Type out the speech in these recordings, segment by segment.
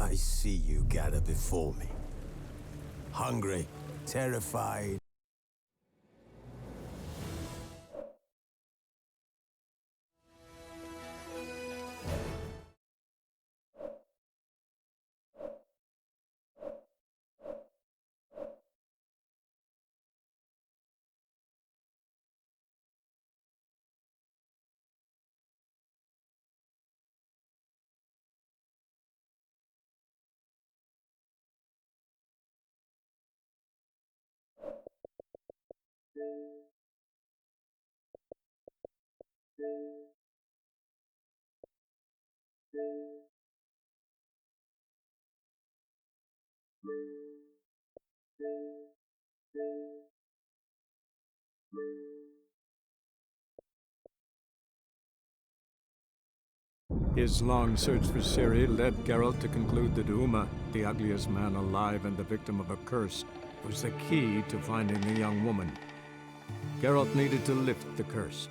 I see you gather before me. Hungry, terrified. His long search for Ciri led Geralt to conclude that Uma, the ugliest man alive and the victim of a curse, was the key to finding the young woman. Geralt needed to lift the curse,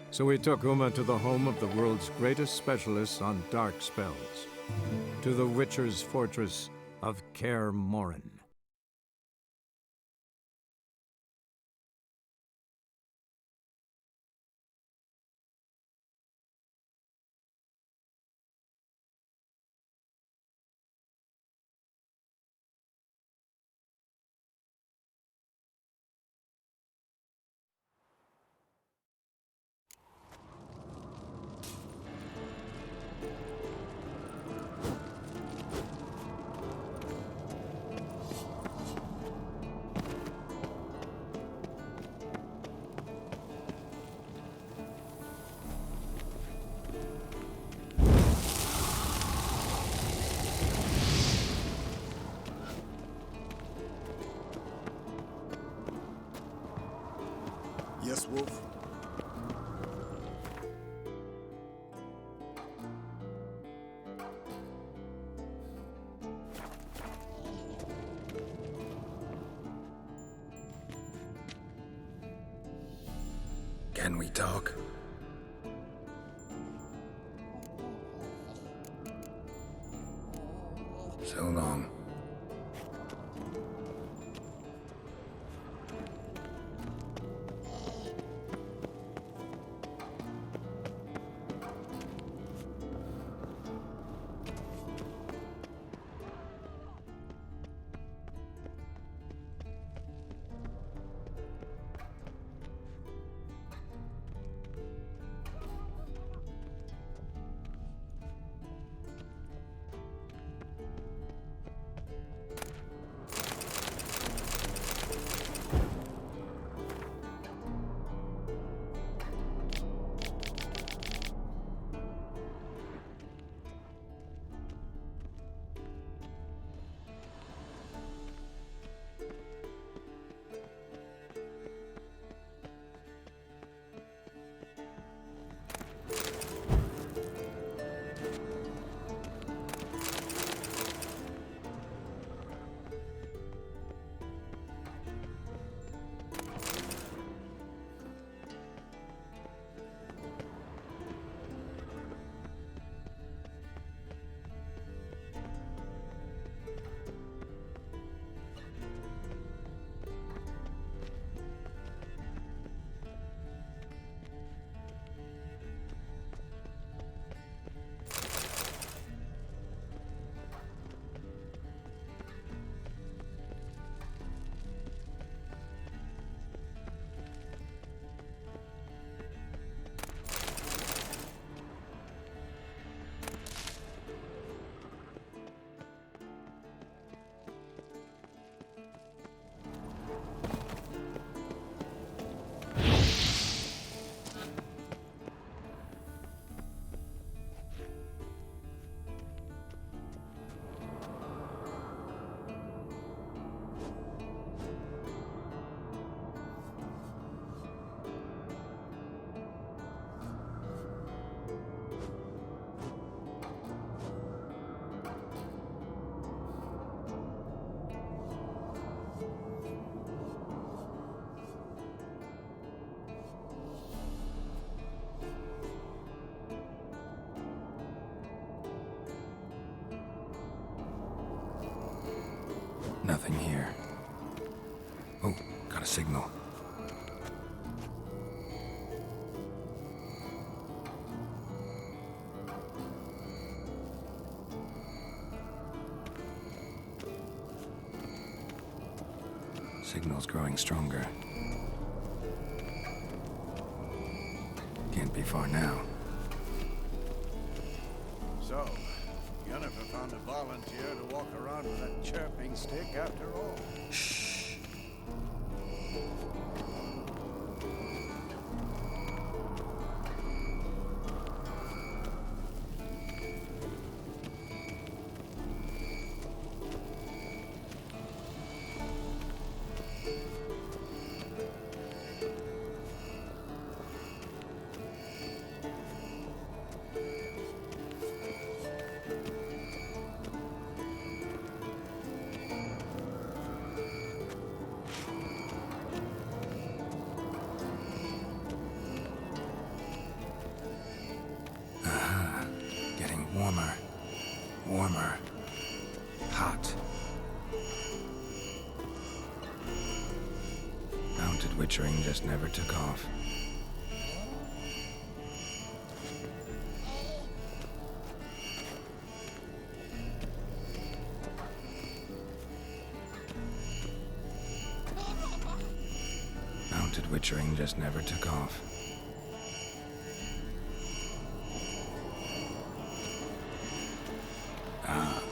so he took Uma to the home of the world's greatest specialists on dark spells, to the Witcher's fortress of Kaer Morhen. Yes, Wolf? Can we talk? So long. signal. Signal's growing stronger. Can't be far now. So, Yennefer found a volunteer to walk around with that chirping stick after all. Shh. Warmer. Warmer. Hot. Mounted Witchering just never took off. Mounted Witchering just never took off.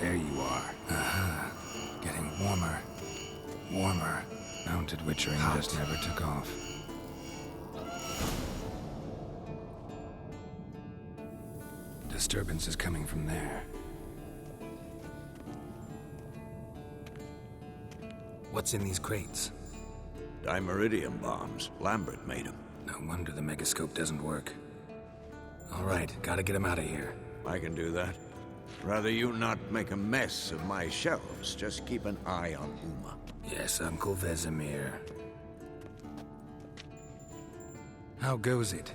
There you are. Getting warmer. Warmer. Mounted Witchering just never took off. Disturbance is coming from there. What's in these crates? Dimeridium bombs. Lambert made them. No wonder the megascope doesn't work. All right, gotta get him out of here. I can do that. Rather you not make a mess of my shelves. Just keep an eye on Uma. Yes, Uncle Vesemir. How goes it?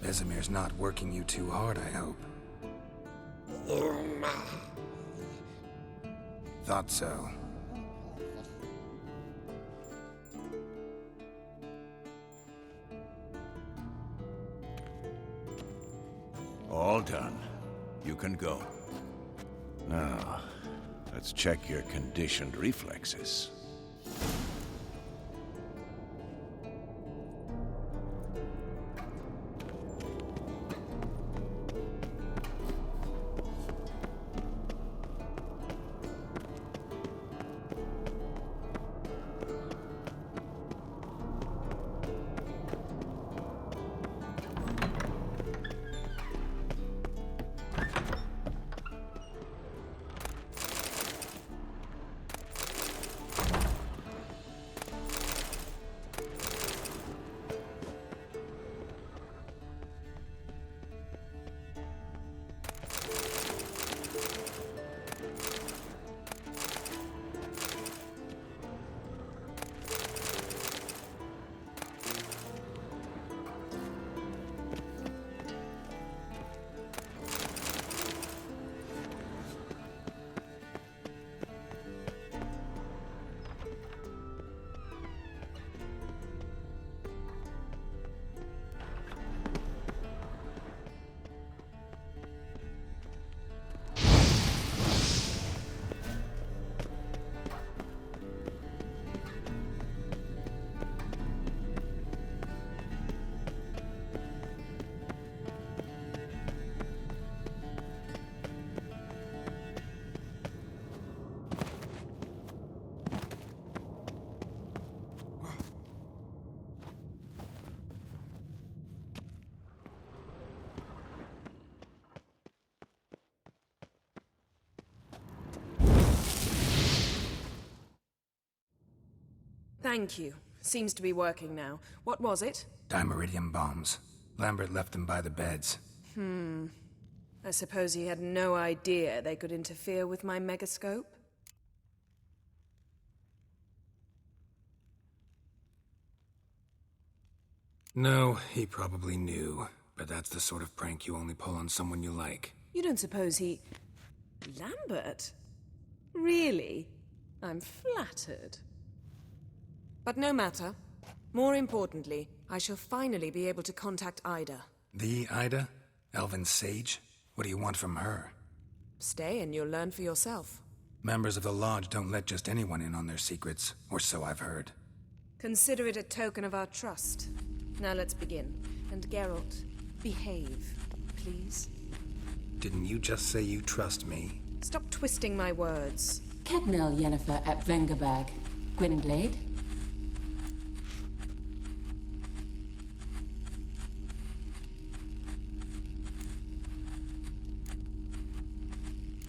Vesemir's not working you too hard, I hope. Thought so. All done. You can go. Now, let's check your conditioned reflexes. Thank you. Seems to be working now. What was it? Dimeridium bombs. Lambert left them by the beds. I suppose he had no idea they could interfere with my megascope? No, he probably knew. But that's the sort of prank you only pull on someone you like. You don't suppose he... Lambert? Really? I'm flattered. But no matter. More importantly, I shall finally be able to contact Ida. The Ida? Elven sage? What do you want from her? Stay and you'll learn for yourself. Members of the Lodge don't let just anyone in on their secrets, or so I've heard. Consider it a token of our trust. Now let's begin. And Geralt, behave, please. Didn't you just say you trust me? Stop twisting my words. Kedmil Yennefer at Vengerberg. Gwynblade?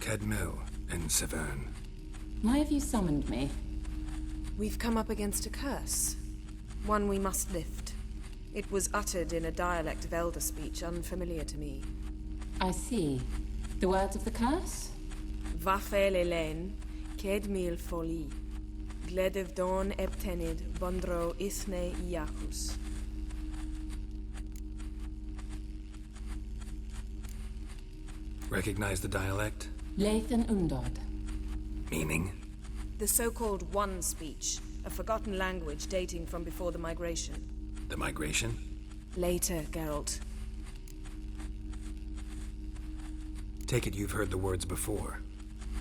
Kedmil and Severn. Why have you summoned me? We've come up against a curse. One we must lift. It was uttered in a dialect of Elder speech unfamiliar to me. I see. The words of the curse? Vafel Elen, Kedmil Foli, Gledev Don Eptenid, Bondro Ithne Iacus. Recognize the dialect? Lathan Undod. Meaning? The so-called One speech, a forgotten language dating from before the migration. The migration? Later, Geralt. Take it you've heard the words before.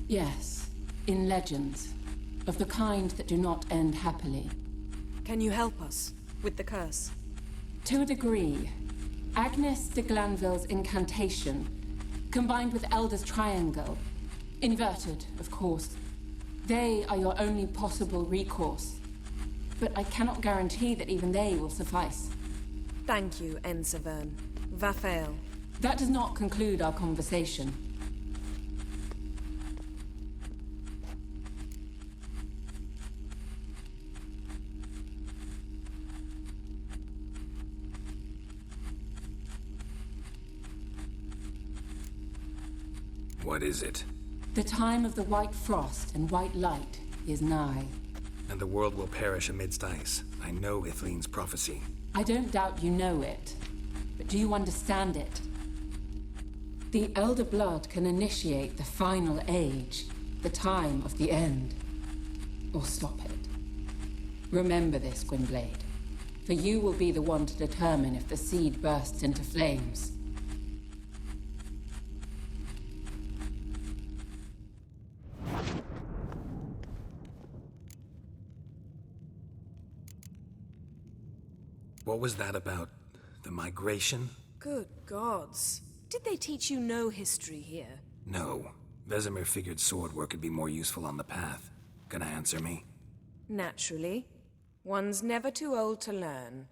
Yes, in legends. Of the kind that do not end happily. Can you help us with the curse? To a degree. Agnes de Glanville's incantation, combined with Elder's triangle, inverted, of course. They are your only possible recourse. But I cannot guarantee that even they will suffice. Thank you, Ensevern. Vafel. That does not conclude our conversation. What is it? The time of the white frost and white light is nigh. And the world will perish amidst ice. I know Ithleen's prophecy. I don't doubt you know it, but do you understand it? The Elder Blood can initiate the final age, the time of the end, or stop it. Remember this, Gwynblade, for you will be the one to determine if the seed bursts into flames. What was that about? The migration? Good gods. Did they teach you no history here? No. Vesemir figured sword work could be more useful on the path. Gonna answer me? Naturally. One's never too old to learn.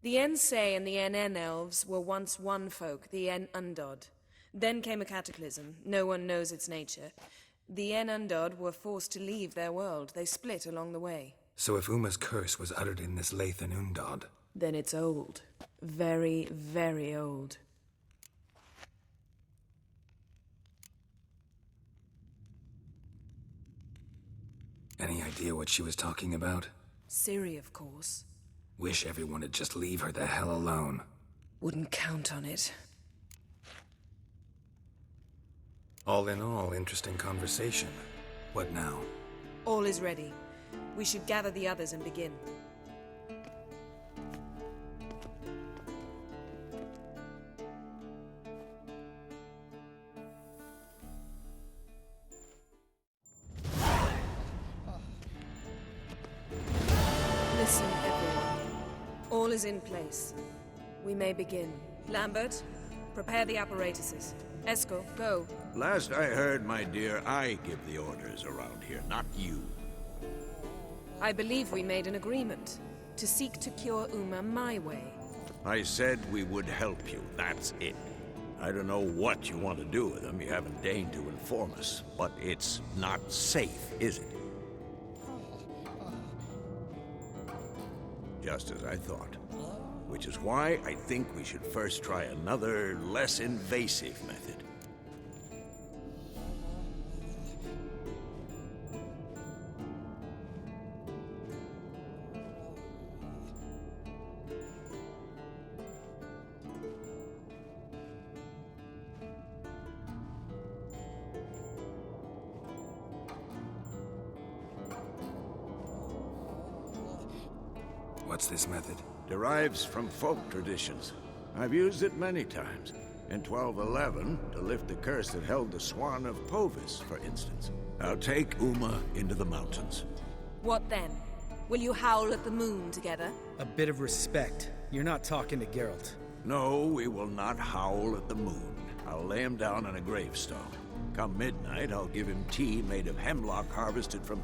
The Ensei and the NN elves were once one folk, the En Undod. Then came a cataclysm. No one knows its nature. The En Undod were forced to leave their world. They split along the way. So if Uma's curse was uttered in this Lathan Undod, Then it's old. Very, very old. any idea what she was talking about? Ciri, of course. Wish everyone would just leave her the hell alone. Wouldn't count on it. All in all, interesting conversation. What now? All is ready. We should gather the others and begin. Listen, everyone. All is in place. We may begin. Lambert, prepare the apparatuses. Esco, go. Last I heard, my dear, I give the orders around here, not you. I believe we made an agreement to seek to cure Uma my way. I said we would help you, that's it. I don't know what you want to do with them, you haven't deigned to inform us, but it's not safe, is it? Just as I thought. Which is why I think we should first try another, less invasive method. What's this method? Derives from folk traditions. I've used it many times. In 1211, to lift the curse that held the Swan of Povis, for instance. I'll take Uma into the mountains. What then? Will you howl at the moon together? A bit of respect. You're not talking to Geralt. No, we will not howl at the moon. I'll lay him down on a gravestone. Come midnight, I'll give him tea made of hemlock harvested from...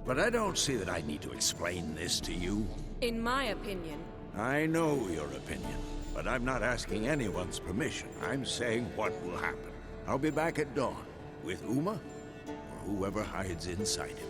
But I don't see that I need to explain this to you. In my opinion, I know your opinion, but I'm not asking anyone's permission. I'm saying what will happen. I'll be back at dawn, with Uma, or whoever hides inside him.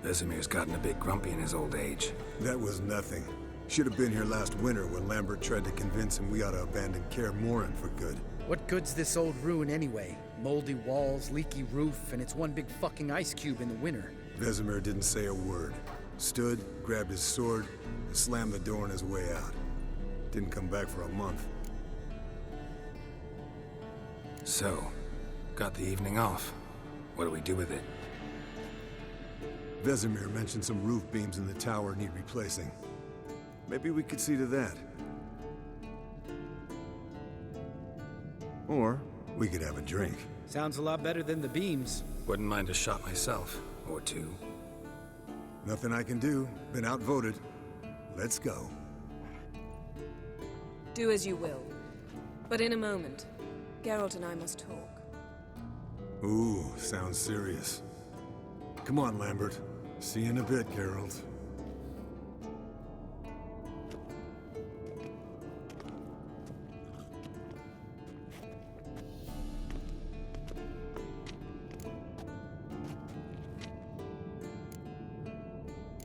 Vesemir's gotten a bit grumpy in his old age. That was nothing. Should have been here last winter when Lambert tried to convince him we ought to abandon Kaer Morhen for good. What good's this old ruin anyway? Moldy walls, leaky roof, and it's one big fucking ice cube in the winter. Vesemir didn't say a word. Stood, grabbed his sword, and slammed the door on his way out. Didn't come back for a month. So, got the evening off. What do we do with it? Vesemir mentioned some roof beams in the tower need replacing. Maybe we could see to that. Or we could have a drink. Sounds a lot better than the beams. Wouldn't mind a shot myself. Or two. Nothing I can do. Been outvoted. Let's go. do as you will. But in a moment, Geralt and I must talk. Ooh, sounds serious. Come on, Lambert. See you in a bit, Geralt.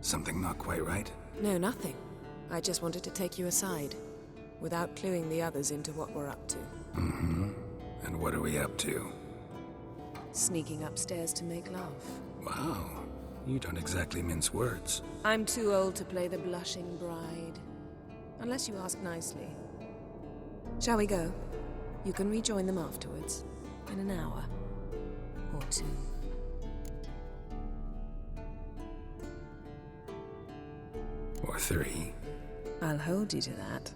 Something not quite right? No, nothing. I just wanted to take you aside, without cluing the others into what we're up to. Mm-hmm. And what are we up to? Sneaking upstairs to make love. Wow. You don't exactly mince words. I'm too old to play the blushing bride. Unless you ask nicely. Shall we go? You can rejoin them afterwards. In an hour. Or two. Or three. I'll hold you to that.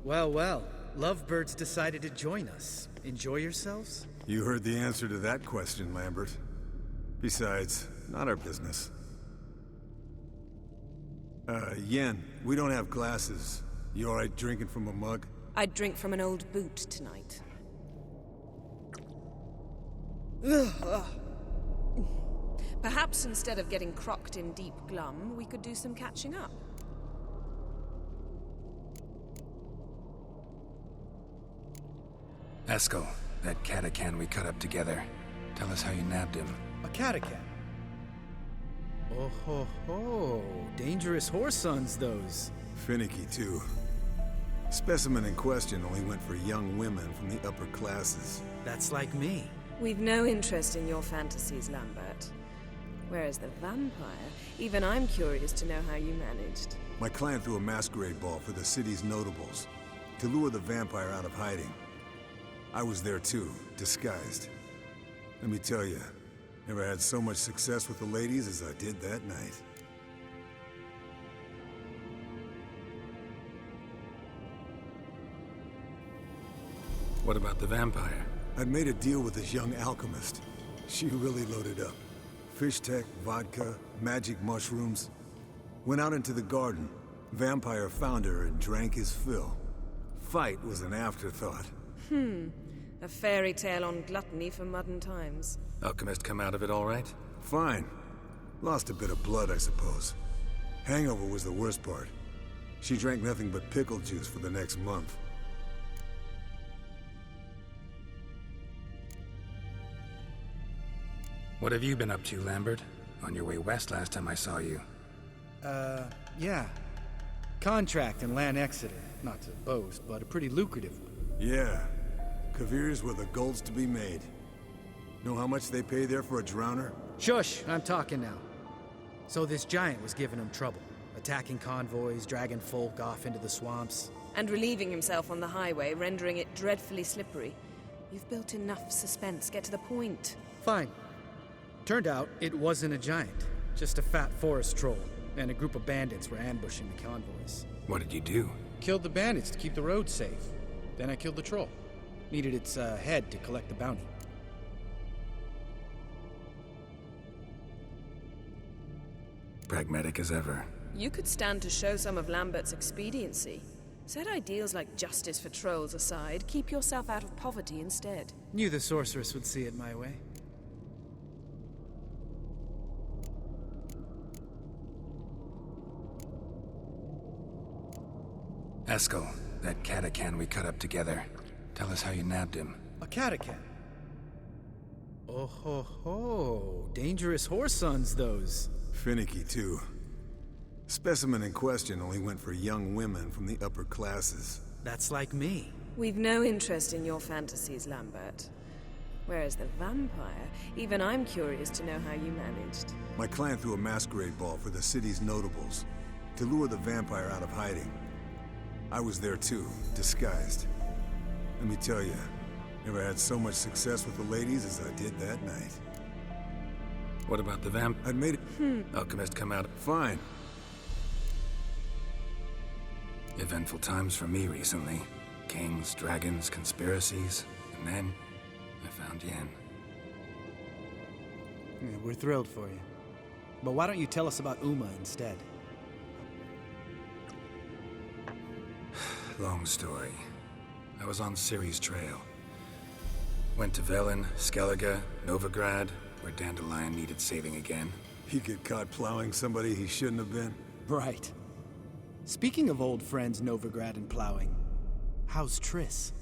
Well, well. Lovebirds decided to join us. Enjoy yourselves? You heard the answer to that question, Lambert. Besides, not our business. Yen, we don't have glasses. You alright drinking from a mug? I'd drink from an old boot tonight. Perhaps instead of getting crocked in deep glum, we could do some catching up. Eskel, that Catacan we cut up together. Tell us how you nabbed him. A Catacan? Oh ho ho. Dangerous horse sons, those. Finicky, too. Specimen in question only went for young women from the upper classes. That's like me. We've no interest in your fantasies, Lambert. Whereas the vampire, even I'm curious to know how you managed. My client threw a masquerade ball for the city's notables to lure the vampire out of hiding. I was there too, disguised. Let me tell you, never had so much success with the ladies as I did that night. What about the vampire? I'd made a deal with this young alchemist. She really loaded up. Fish tech, vodka, magic mushrooms. Went out into the garden. Vampire found her and drank his fill. Fight was an afterthought. A fairy tale on gluttony for modern times. Alchemist come out of it all right? Fine. Lost a bit of blood, I suppose. Hangover was the worst part. She drank nothing but pickle juice for the next month. What have you been up to, Lambert? On your way west last time I saw you. Yeah. Contract in Lan Exeter. Not to boast, but a pretty lucrative one. Yeah. Kavir's where the gold's to be made. Know how much they pay there for a drowner? Shush, I'm talking now. So this giant was giving him trouble. Attacking convoys, dragging folk off into the swamps. And relieving himself on the highway, rendering it dreadfully slippery. You've built enough suspense. Get to the point. Fine. Turned out, it wasn't a giant. Just a fat forest troll. And a group of bandits were ambushing the convoys. What did you do? Killed the bandits to keep the road safe. Then I killed the troll. Needed its head to collect the bounty. Pragmatic as ever. You could stand to show some of Lambert's expediency. Set ideals like justice for trolls aside, keep yourself out of poverty instead. Knew the sorceress would see it my way. Eskel, that Catacan we cut up together. Tell us how you nabbed him. A Catacan? Oh ho ho. Dangerous horse sons, those. Finicky, too. Specimen in question only went for young women from the upper classes. That's like me. We've no interest in your fantasies, Lambert. Whereas the vampire, even I'm curious to know how you managed. My client threw a masquerade ball for the city's notables to lure the vampire out of hiding. I was there too, disguised. Let me tell you, never had so much success with the ladies as I did that night. What about the vamp? I'd made it. Alchemist come out. Fine. Eventful times for me recently. Kings, dragons, conspiracies. And then, I found Yen. Yeah, we're thrilled for you. But why don't you tell us about Uma instead? Long story. I was on Ciri's trail. Went to Velen, Skellige, Novigrad, where Dandelion needed saving again. He get caught plowing somebody he shouldn't have been. Right. Speaking of old friends Novigrad and plowing, how's Triss?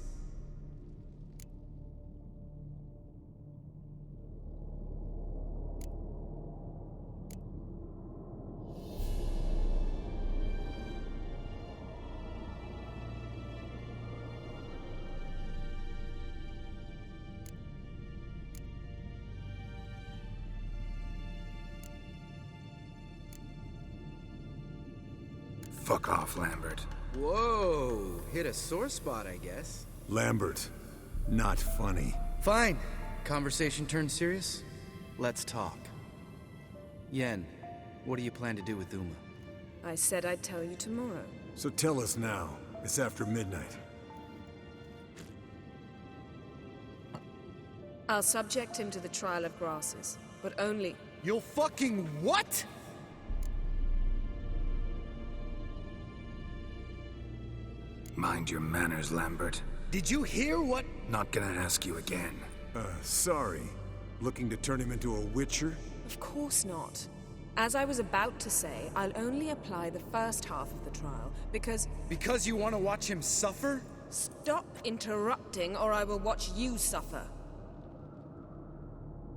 Fuck off, Lambert. Whoa, hit a sore spot, I guess. Lambert, not funny. Fine. Conversation turned serious? Let's talk. Yen, what do you plan to do with Uma? I said I'd tell you tomorrow. So tell us now. It's after midnight. I'll subject him to the trial of grasses, but only... You'll fucking what? Mind your manners, Lambert. Did you hear what? Not gonna ask you again. Sorry. Looking to turn him into a witcher? Of course not. As I was about to say, I'll only apply the first half of the trial, because... Because you want to watch him suffer? Stop interrupting, or I will watch you suffer.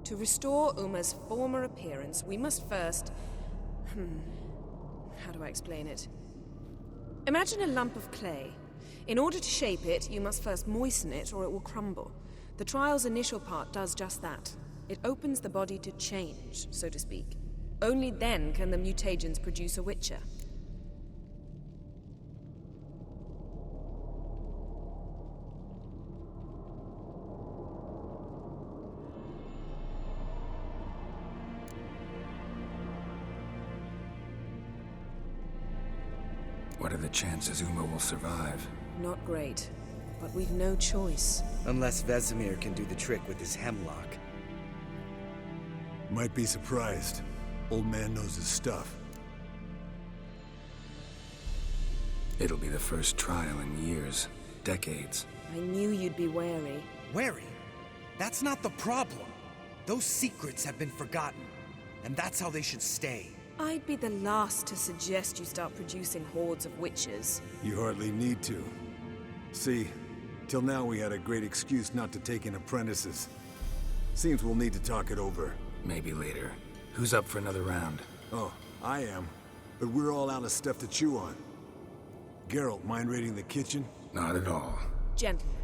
To restore Uma's former appearance, we must first... How do I explain it? Imagine a lump of clay. In order to shape it, you must first moisten it, or it will crumble. The trial's initial part does just that. It opens the body to change, so to speak. Only then can the mutagens produce a Witcher. What are the chances Uma will survive? Not great, but we've no choice. Unless Vesemir can do the trick with his hemlock. Might be surprised. Old man knows his stuff. It'll be the first trial in years, decades. I knew you'd be wary. Wary? That's not the problem. Those secrets have been forgotten, and that's how they should stay. I'd be the last to suggest you start producing hordes of witches. You hardly need to. See, till now we had a great excuse not to take in apprentices. Seems we'll need to talk it over. Maybe later. Who's up for another round? Oh, I am. But we're all out of stuff to chew on. Geralt, mind raiding the kitchen? Not at all. Gentlemen,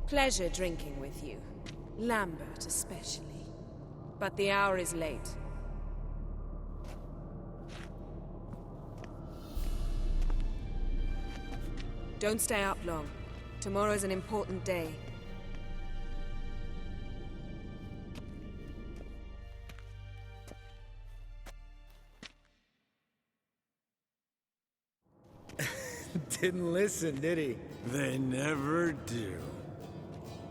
pleasure drinking with you. Lambert especially. But the hour is late. Don't stay up long. Tomorrow's an important day. Didn't listen, did he? They never do.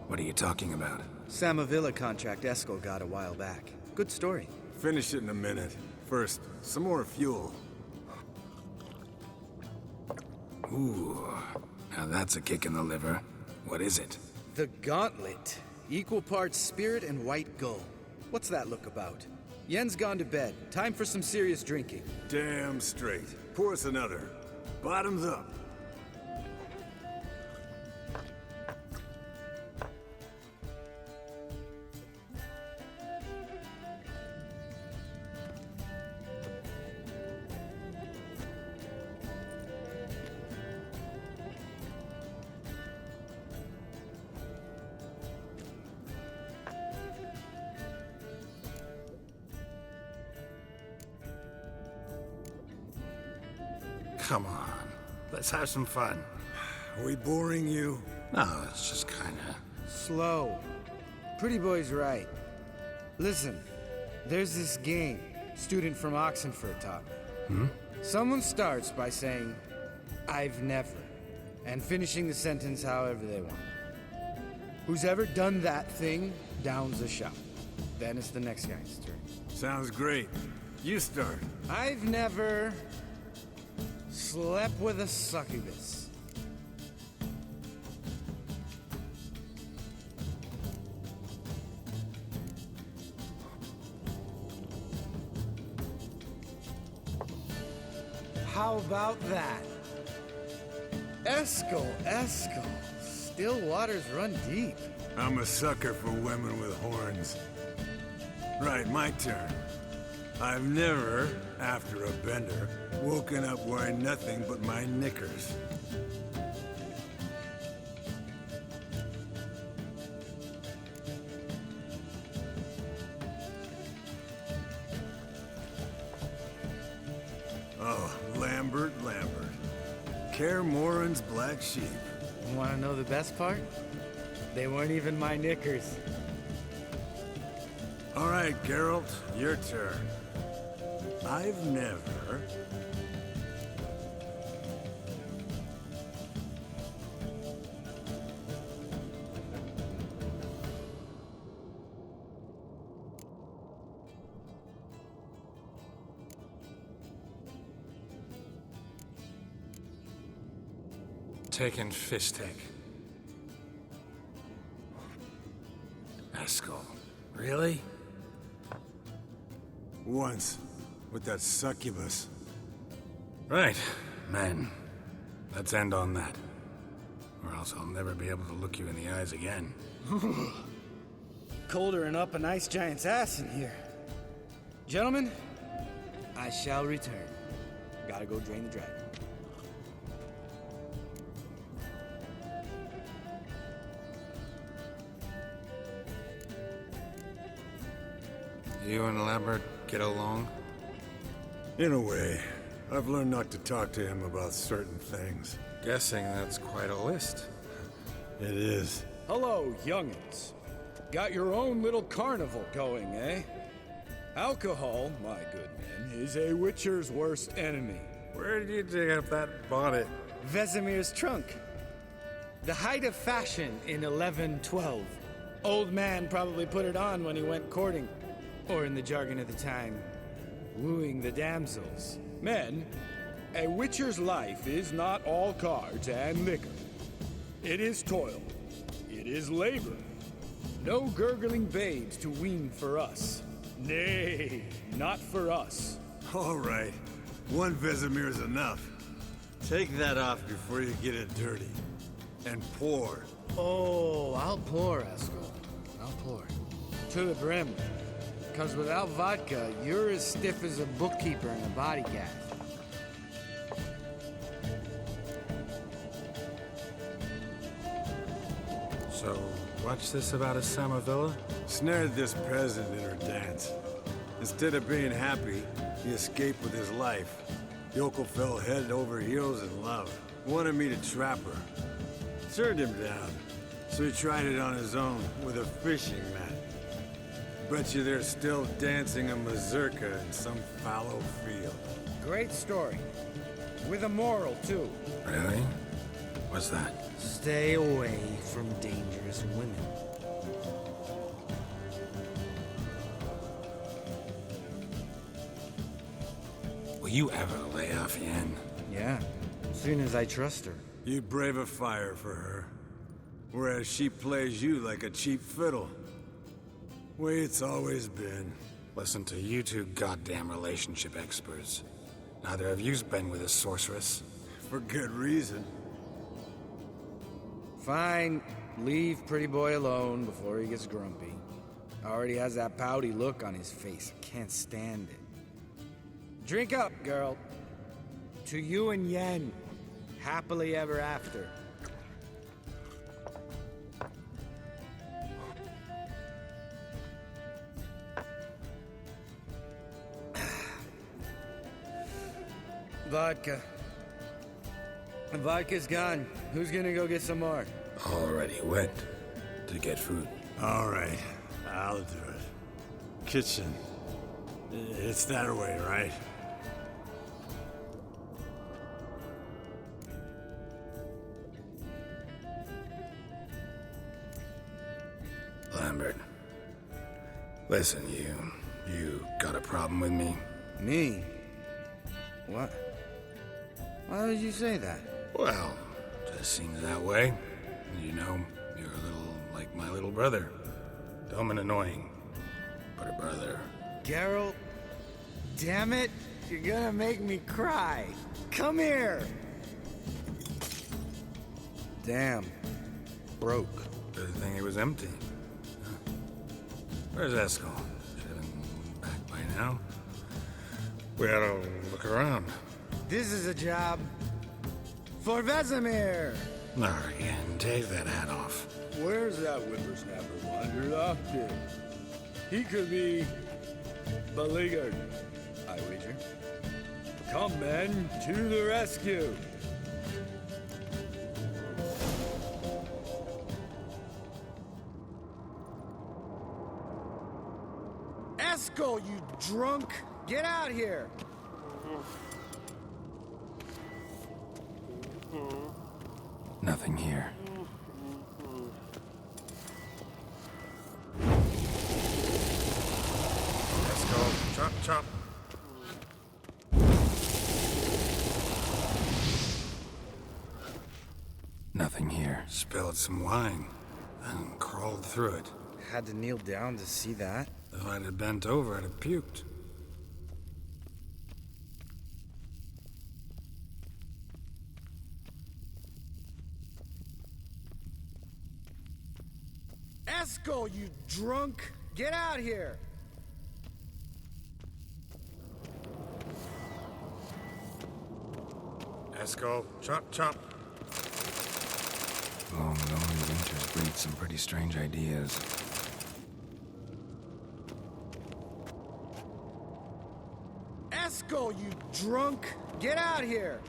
What are you talking about? Samavilla contract Eskel got a while back. Good story. Finish it in a minute. First, some more fuel. Ooh, now that's a kick in the liver. What is it? The Gauntlet. Equal parts spirit and white gull. What's that look about? Yen's gone to bed. Time for some serious drinking. Damn straight. Pour us another. Bottoms up. Come on, let's have some fun. Are we boring you? No, it's just kinda... Slow. Pretty boy's right. Listen, there's this game student from Oxenford taught me. Someone starts by saying, "I've never," and finishing the sentence however they want. Who's ever done that thing downs a shot. Then it's the next guy's turn. Sounds great. You start. I've never slept with a succubus. How about that? Eskel. Still waters run deep. I'm a sucker for women with horns. Right, my turn. I've never, after a bender, woken up wearing nothing but my knickers. Oh, Lambert. Kaer Morhen's black sheep. Want to know the best part? They weren't even my knickers. All right, Geralt, your turn. I've never... Taken Fistek. Eskel. Really? Once, with that succubus. Right, men. Let's end on that. or else I'll never be able to look you in the eyes again. Colder and up an ice giant's ass in here. Gentlemen, I shall return. Gotta go drain the dragon. You and Lambert get along? In a way. I've learned not to talk to him about certain things. Guessing that's quite a list. It is. Hello, youngins. Got your own little carnival going, eh? Alcohol, my good men, is a witcher's worst enemy. Where did you dig up that bonnet? Vesemir's trunk. The height of fashion in 1112. Old man probably put it on when he went courting. Or in the jargon of the time, wooing the damsels. Men, a witcher's life is not all cards and liquor. It is toil. It is labor. No gurgling babes to wean for us. Nay, not for us. All right. One Vesemir is enough. Take that off before you get it dirty. And pour. Oh, I'll pour, Eskel. I'll pour. To the brim. Because without vodka, you're as stiff as a bookkeeper in a body gaff. So, what's this about a Samavilla? Snared this peasant in her dance. Instead of being happy, he escaped with his life. Yoko fell head over heels in love. Wanted me to trap her. Turned him down. So he tried it on his own with a fishing net. Bet you they're still dancing a mazurka in some fallow field. Great story. With a moral, too. Really? What's that? Stay away from dangerous women. Will you ever lay off Yen? Yeah, as soon as I trust her. You brave a fire for her. Whereas she plays you like a cheap fiddle. Way it's always been. Listen to you two goddamn relationship experts. Neither of you's been with a sorceress. For good reason. Fine. Leave pretty boy alone before he gets grumpy. Already has that pouty look on his face. I can't stand it. Drink up, girl. To you and Yen. Happily ever after. Vodka. The vodka's gone. Who's gonna go get some more? Already went to get food. All right, I'll do it. Kitchen. It's that way, right? Lambert. Listen, you got a problem with me? Me? What? Why did you say that? Well, just seems that way. You know, you're a little like my little brother. Dumb and annoying, but a brother. Geralt, damn it, you're gonna make me cry. Come here. Damn. Broke. Good thing it was empty. Huh. Where's Eskel? Should have been back by now. We ought to look around. This is a job for Vesemir. Again, take that hat off. Where's that whippersnapper wandered off to? He could be beleaguered, I wager. Come, men, to the rescue. Eskel, you drunk! Get out here! Nothing here. Let's go. Chop, chop. Nothing here. Spilled some wine and crawled through it. Had to kneel down to see that. If I'd have bent over, I'd have puked. Eskel, you drunk! Get out here! Eskel, chop chop. Long, lonely winters breed some pretty strange ideas. Eskel, you drunk! Get out here!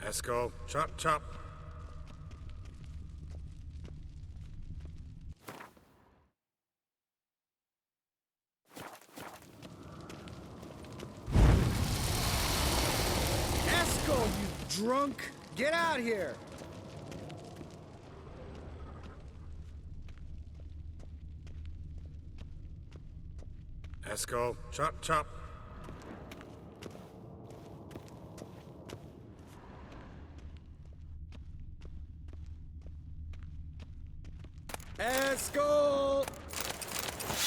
Eskel, chop chop. Eskel, you drunk! Get out here! Eskel, chop chop. Eskel!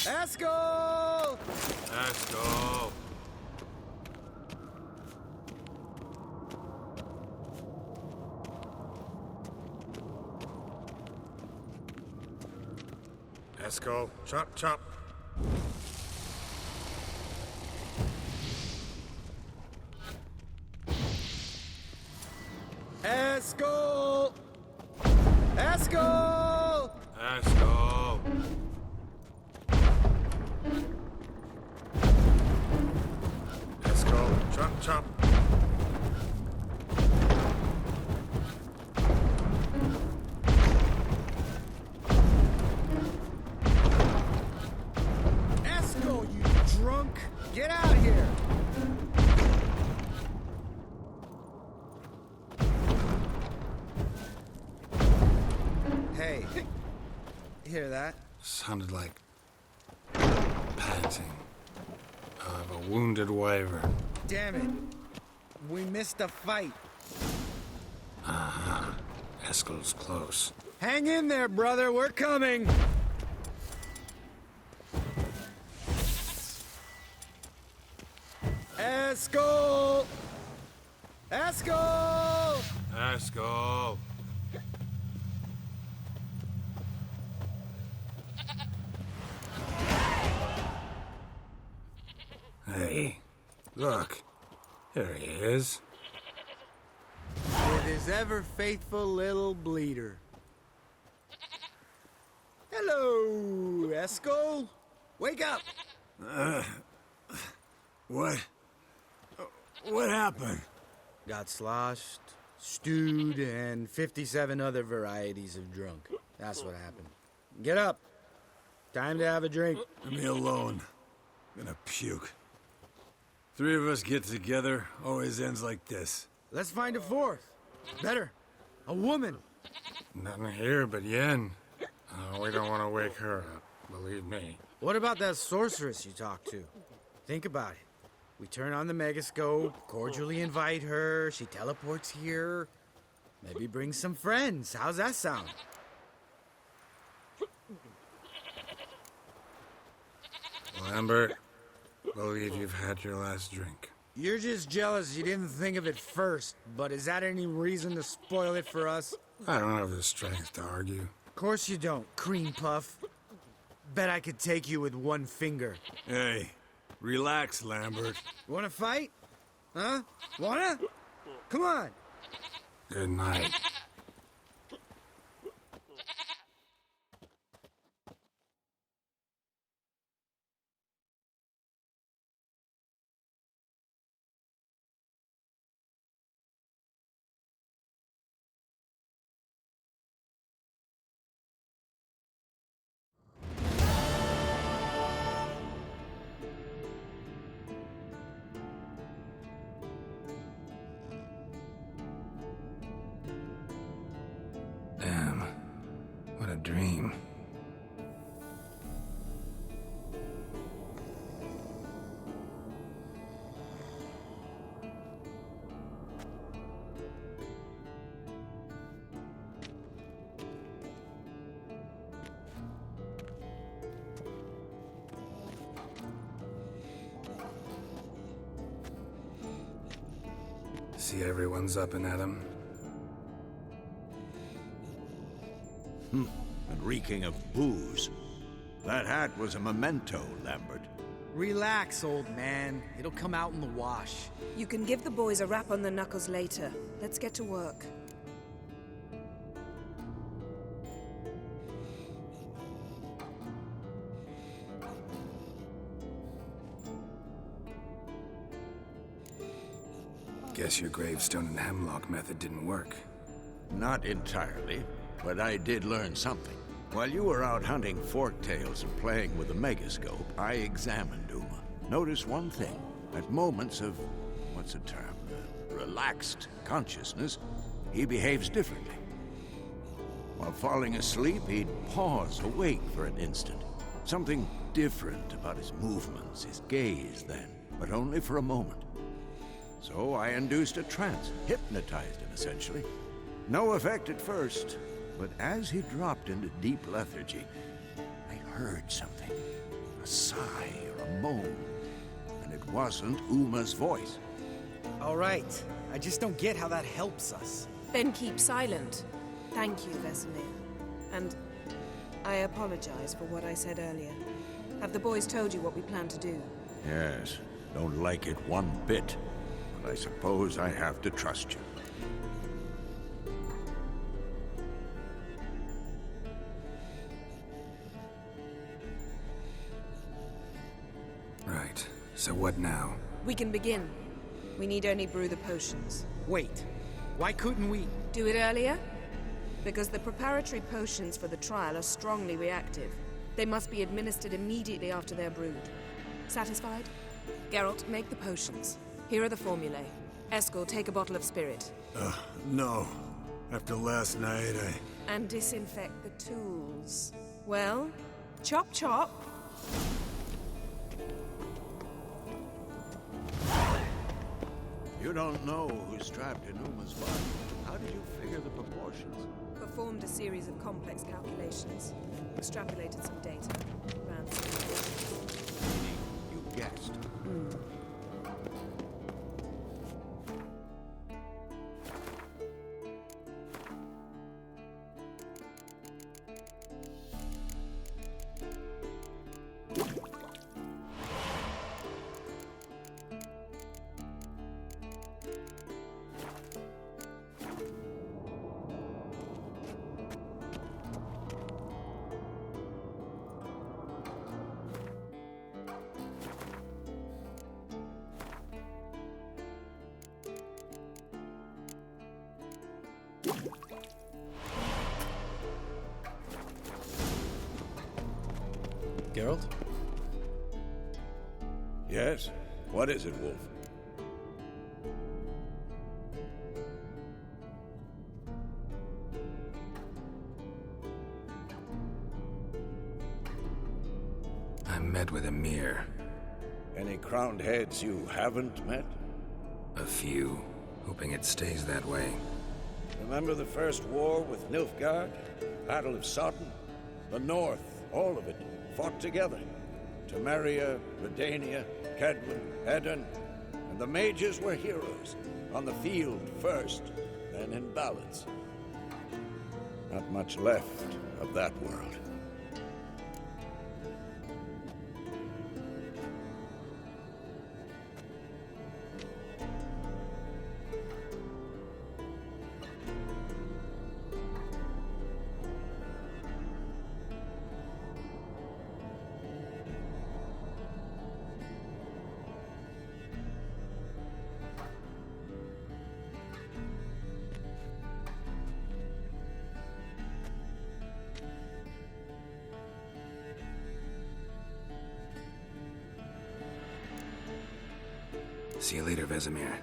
Eskel! Eskel. Eskel, chop chop. Eskel! Eskel! Eskel. Eskel, chop chop. Eskel, you drunk! Get out here! Hey, hear that? Sounded like panting of a wounded wyvern. Damn it. We missed a fight. Eskel's close. Hang in there, brother. We're coming. Eskel! Eskel! Eskel. Hey, look. There he is. With his ever faithful little bleeder. Hello, Eskel. Wake up. What? What happened? Got sloshed, stewed, and 57 other varieties of drunk. That's what happened. Get up. Time to have a drink. Leave me alone. I'm gonna puke. Three of us get together, always ends like this. Let's find a fourth. Better. A woman. Nothing here but Yen. We don't want to wake her up, believe me. What about that sorceress you talked to? Think about it. We turn on the megascope, cordially invite her, she teleports here. Maybe bring some friends. How's that sound? Lambert, believe you've had your last drink. You're just jealous you didn't think of it first, but is that any reason to spoil it for us? I don't have the strength to argue. Of course you don't, cream puff. Bet I could take you with one finger. Hey, relax, Lambert. Wanna fight? Huh? Wanna? Come on. Good night. See everyone's up and at 'em. And reeking of booze. That hat was a memento, Lambert. Relax, old man. It'll come out in the wash. You can give the boys a rap on the knuckles later. Let's get to work. Guess your gravestone and hemlock method didn't work. Not entirely, but I did learn something. While you were out hunting forktails and playing with the megascope, I examined Uma. Noticed one thing. At moments of, what's the term, relaxed consciousness, he behaves differently. While falling asleep, he'd pause, awake for an instant. Something different about his movements, his gaze then, but only for a moment. So I induced a trance, hypnotized him essentially. No effect at first, but as he dropped into deep lethargy, I heard something. A sigh or a moan. And it wasn't Uma's voice. All right. I just don't get how that helps us. Then keep silent. Thank you, Vesemir. And I apologize for what I said earlier. Have the boys told you what we plan to do? Yes, don't like it one bit. But I suppose I have to trust you. Right. So what now? We can begin. We need only brew the potions. Wait. Why couldn't we? Do it earlier? Because the preparatory potions for the trial are strongly reactive. They must be administered immediately after they're brewed. Satisfied? Geralt, make the potions. Here are the formulae. Eskel, take a bottle of spirit. No. After last night, And disinfect the tools. Well, chop chop. You don't know who's trapped in Uma's body. How did you figure the proportions? Performed a series of complex calculations. Extrapolated some data. Ran some You guessed. Geralt? Yes? What is it, Wolf? I met with Emir. Any crowned heads you haven't met? A few. Hoping it stays that way. Remember the first war with Nilfgaard? Battle of Sodden? The North, all of it, fought together. Temeria, Redania, Kedwin, Edirn, and the mages were heroes. On the field first, then in ballads. Not much left of that world. See you later, Vesemir.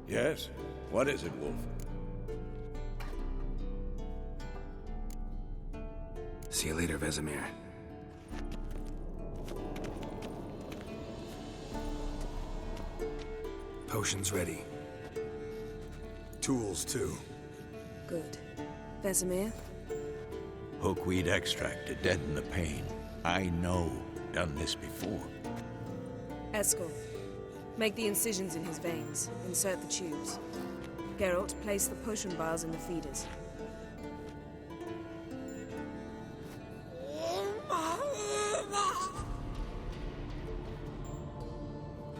Yes? What is it, Wolf? See you later, Vesemir. Potions ready. Tools, too. Good. Vesemir? Hookweed extract to deaden the pain. I know. Done this before. Eskel, make the incisions in his veins. Insert the tubes. Geralt, place the potion vials in the feeders.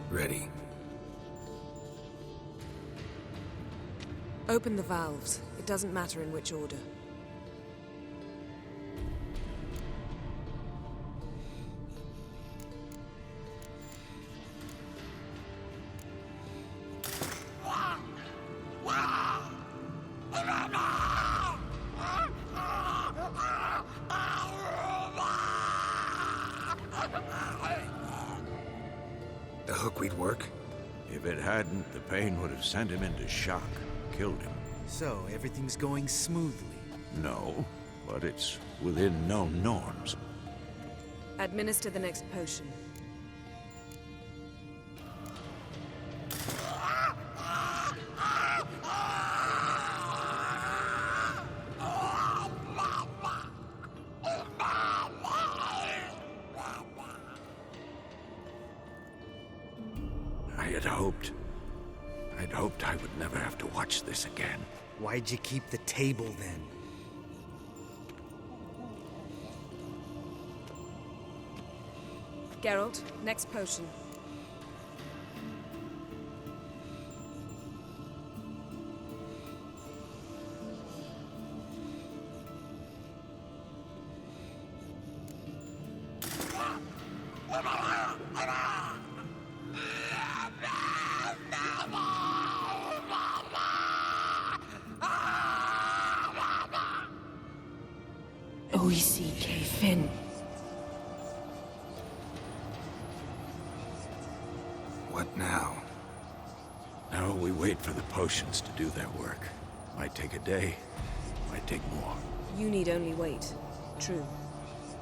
Ready. Open the valves. It doesn't matter in which order. The hookweed work? If it hadn't, the pain would have sent him into shock. Killed him. So, everything's going smoothly. No, but it's within known norms. Administer the next potion. I'd hoped I would never have to watch this again. Why'd you keep the table then? Geralt, next potion. O-E-C-K, Finn. What now? Now we wait for the potions to do their work. Might take a day, might take more. You need only wait. True.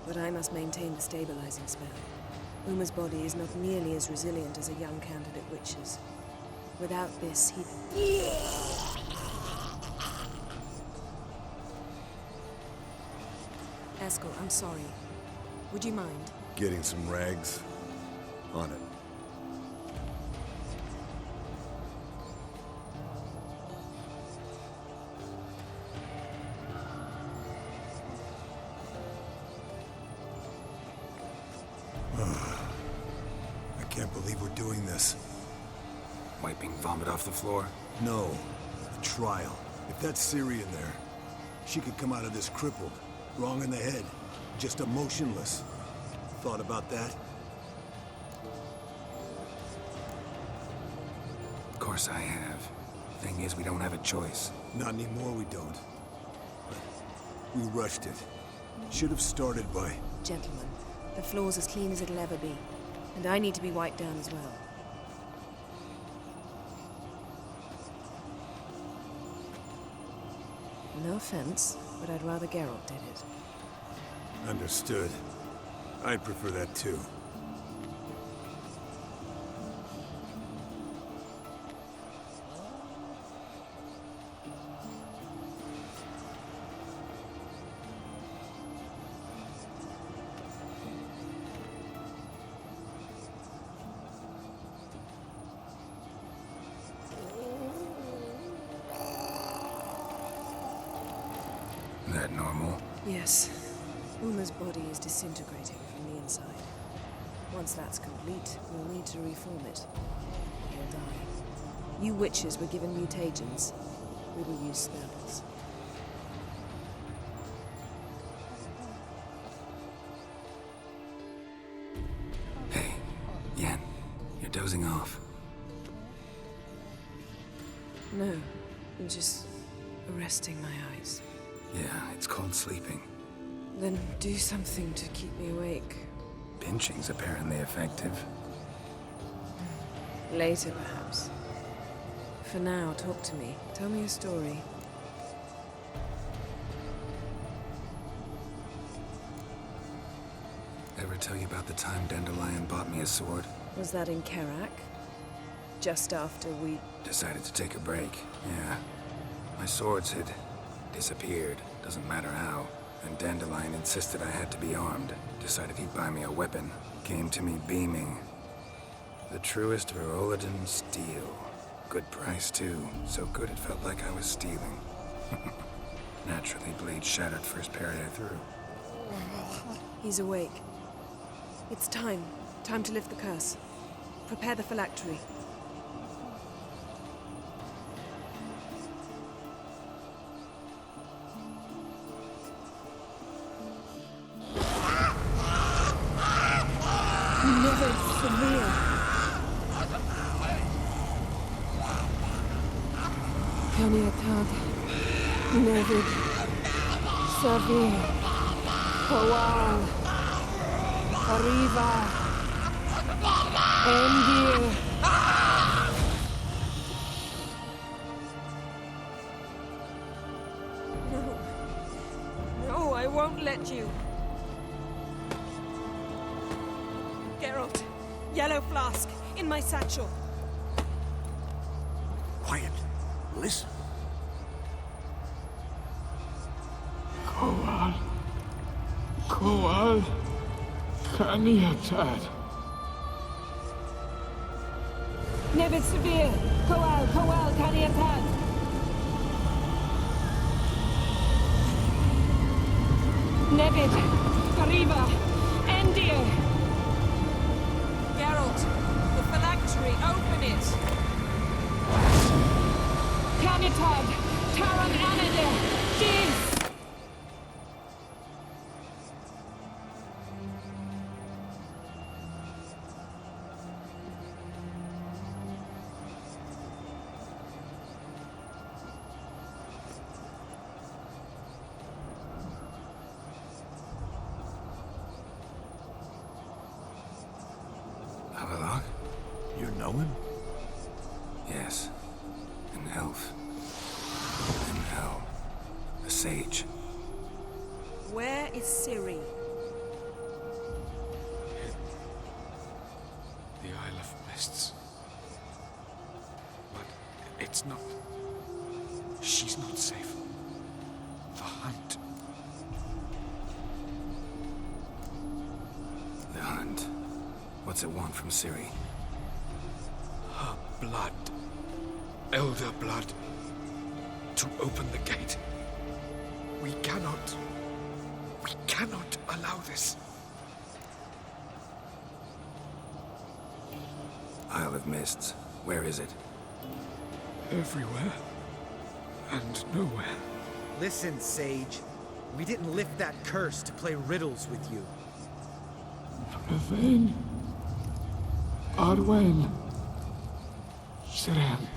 But I must maintain the stabilizing spell. Uma's body is not nearly as resilient as a young candidate witch's. Without this, he... Eskel, I'm sorry. Would you mind? Getting some rags? On it. I can't believe we're doing this. Wiping vomit off the floor? No. A trial. If that's Ciri in there, she could come out of this crippled. Wrong in the head. Just emotionless. Thought about that? Of course I have. Thing is, we don't have a choice. Not anymore, we don't. But we rushed it. Should have started by... Gentlemen, the floor's as clean as it'll ever be. And I need to be wiped down as well. No offense, but I'd rather Geralt did it. Understood. I'd prefer that too. That normal? Yes. Uma's body is disintegrating from the inside. Once that's complete, we'll need to reform it. He'll die. You witches were given mutagens. We will use spells. Hey, Yen, you're dozing off. No, I'm just resting my eyes. Yeah, it's called sleeping. Then do something to keep me awake. Pinching's apparently effective. Later, perhaps. For now, talk to me. Tell me a story. Ever tell you about the time Dandelion bought me a sword? Was that in Kerak? Just after we... Decided to take a break, yeah. My swords had disappeared, doesn't matter how. And Dandelion insisted I had to be armed. Decided he'd buy me a weapon. Came to me beaming. The truest Verolidan steel. Good price, too. So good it felt like I was stealing. Naturally, blade shattered first parry I threw. He's awake. It's time. Time to lift the curse. Prepare the phylactery. Never severe. Kaniatag. Nevid. Savir. Kowal. Arriva. Endir. No. No, I won't let you. Geralt. Yellow flask. In my satchel. Quiet. Listen. Kowal. Kaniatad. Nevid Severe. Kowal, Kaniatad. Nevid. Arriva. Endir. Geralt, the phylactery, open it. Kanitag, Taran Anadir, Diz. Avallac'h? You know him? Yes. An elf. In hell. A sage. Where is Ciri? The Isle of Mists. But it's not... She's not safe. The hunt. The hunt. What's it want from Ciri? Her blood. Elder blood. To open the gate. We cannot allow this. Isle of Mists. Where is it? Everywhere. And nowhere. Listen, Sage. We didn't lift that curse to play riddles with you. Yvain. Arwen. Siren.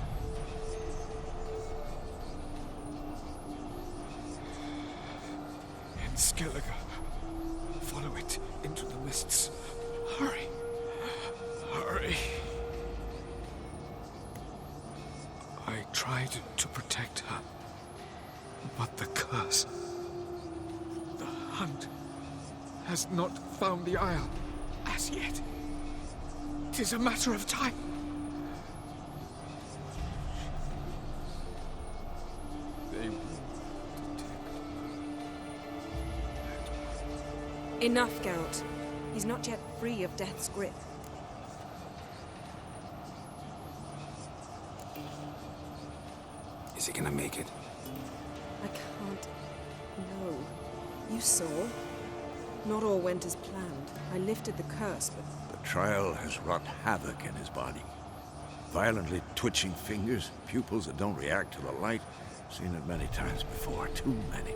In Skellige. Follow it into the mists. Hurry. Hurry. I tried to protect her. But the curse... The hunt... has not found the Isle. As yet. 'Tis a matter of time. They will detect. Enough, Geralt. He's not yet free of death's grip. Is he gonna make it? I can't... No. You saw. Not all went as planned. I lifted the curse, but... The trial has wrought havoc in his body. Violently twitching fingers, pupils that don't react to the light. Seen it many times before, too many.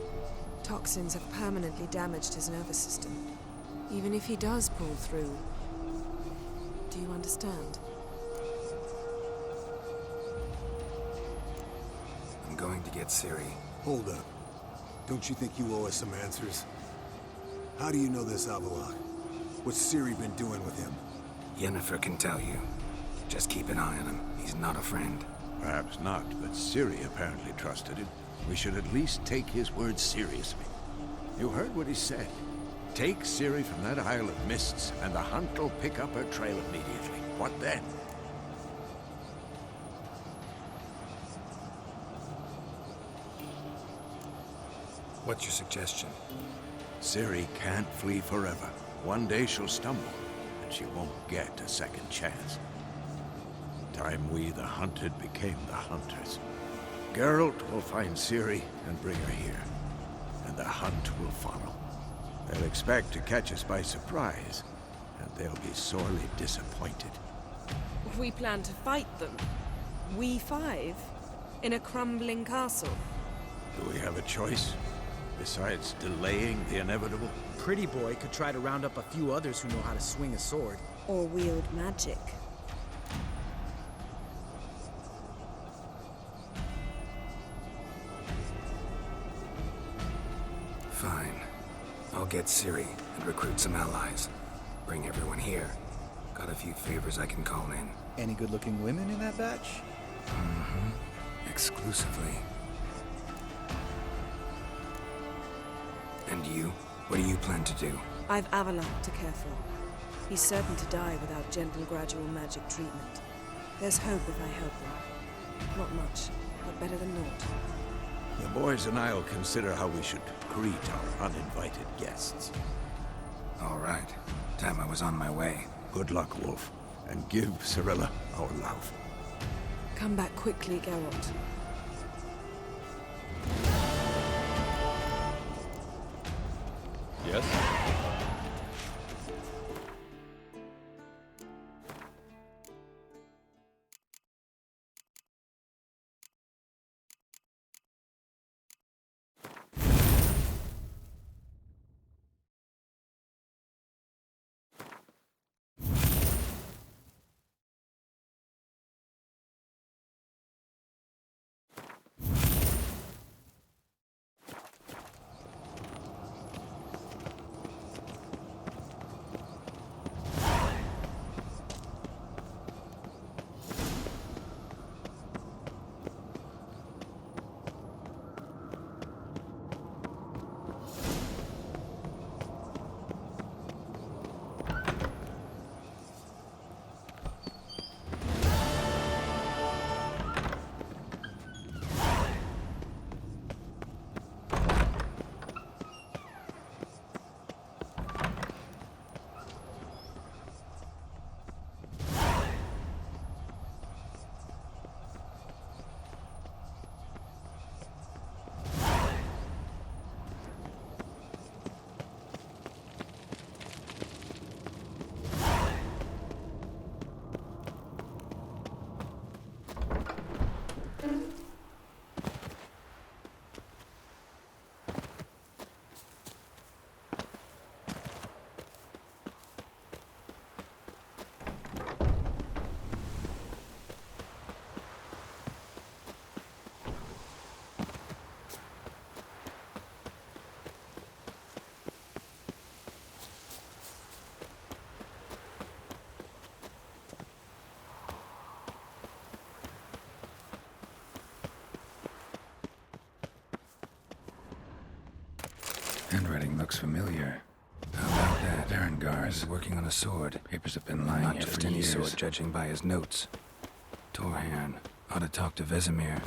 Toxins have permanently damaged his nervous system. Even if he does pull through... Do you understand? I'm going to get Ciri. Hold up. Don't you think you owe us some answers? How do you know this Avallac'h? What's Ciri been doing with him? Yennefer can tell you. Just keep an eye on him. He's not a friend. Perhaps not, but Ciri apparently trusted him. We should at least take his words seriously. You heard what he said. Take Ciri from that Isle of Mists, and the hunt will pick up her trail immediately. What then? What's your suggestion? Ciri can't flee forever. One day she'll stumble, and she won't get a second chance. Time we, the hunted, became the hunters. Geralt will find Ciri and bring her here, and the hunt will follow. They'll expect to catch us by surprise, and they'll be sorely disappointed. We plan to fight them. We five? In a crumbling castle? Do we have a choice? Besides delaying the inevitable? Pretty Boy could try to round up a few others who know how to swing a sword. Or wield magic. Fine. I'll get Ciri and recruit some allies. Bring everyone here. Got a few favors I can call in. Any good-looking women in that batch? Exclusively. And you? What do you plan to do? I've Avalok to care for. He's certain to die without gentle, gradual magic treatment. There's hope if I help him. Not much, but better than naught. The boys and I'll consider how we should greet our uninvited guests. All right. Time I was on my way. Good luck, Wolf, and give Cirilla our love. Come back quickly, Geralt. Yes? Handwriting looks familiar. How about that? Berengar is working on a sword. Papers have been lying here for years. Sword, judging by his notes. Torhan ought to talk to Vesemir.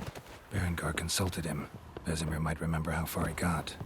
Berengar consulted him. Vesemir might remember how far he got.